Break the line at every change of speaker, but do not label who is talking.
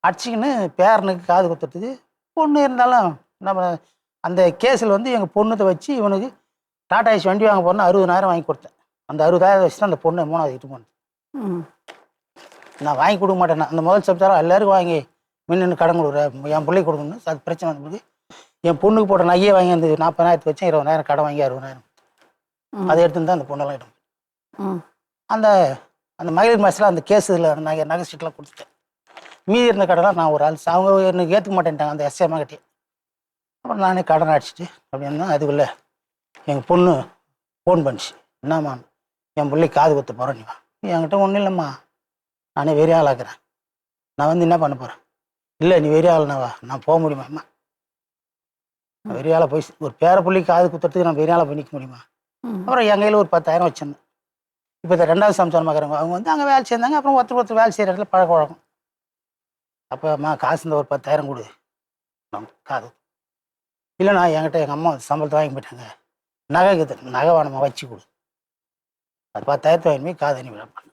அடிச்சிக்கின்னு பேரனுக்கு காது குத்துறதுக்கு பொண்ணு இருந்தாலும் நம்ம அந்த கேஸில் வந்து எங்கள் பொண்ணுத்தை வச்சு இவனுக்கு டாடா ஏசி வண்டி வாங்க போகிறேன்னு 60,000 வாங்கி கொடுத்தேன். அந்த 60,000 வச்சு தான் அந்த பொண்ணை 3வது இட்டு போனேன். நான் வாங்கி கொடுக்க மாட்டேன். அந்த முதல் சம்சாரம் எல்லாருக்கும் வாங்கி மின்னு கடன் கொடுக்குறேன், என் பிள்ளைக்கு கொடுக்கணும்னு அது பிரச்சனை வந்தபோது என் பொண்ணுக்கு போட்ட நகையே வாங்கி வந்து 40,000 வச்சேன். 20,000 கடன் வாங்கி 60,000 அதை எடுத்துன்னு தான் அந்த பொண்ணெல்லாம் இடும். அந்த அந்த மகளிர் மாதத்தில் அந்த கேஸில் நகை சீட்டெலாம் கொடுத்துட்டேன். மீதி இருந்த கடலாம் நான் ஒரு ஆள் அவங்க எனக்கு ஏற்றுக்க மாட்டேன்ட்டாங்க அந்த எஸ்ஏமா கட்டி. அப்புறம் நானே கடன் அடிச்சிட்டு அப்படின்னா அதுக்குள்ளே எங்கள் பொண்ணு ஃபோன் பண்ணிச்சு. என்னம்மா என் பிள்ளைக்கு காது குத்த போகிறேன், நீ வா. என்கிட்ட ஒன்றும் இல்லைம்மா, நானே வெறி ஆளாக்குறேன், நான் வந்து என்ன பண்ண போகிறேன். இல்லை நீ வெறி ஆளுனா வா, நான் போக முடியுமா அம்மா, வெறி ஆளை போய் ஒரு பேர பிள்ளைக்கு காது குத்துறதுக்கு நான் வெறி ஆளை போய் நிற்க முடியுமா. அப்புறம் என் கையில் ஒரு 10,000 வச்சிருந்தேன். இப்போ இந்த 2வது சம்சாரமாக இருக்கிறவங்க அவங்க வந்து அங்கே வேலை சேர்ந்தாங்க. அப்புறம் ஒருத்தர் வேலை செய்கிற இடத்துல பழக்க வழக்கம். அப்போ அம்மா காசு இந்த ஒரு 10,000 கொடு காது. இல்லைண்ணா என்கிட்ட எங்கள் அம்மா சம்பளத்தை வாங்கி போயிட்டாங்க, நகை வேணுமா வச்சு கொடு, அது 10,000 வாங்கி காது அனுப்பி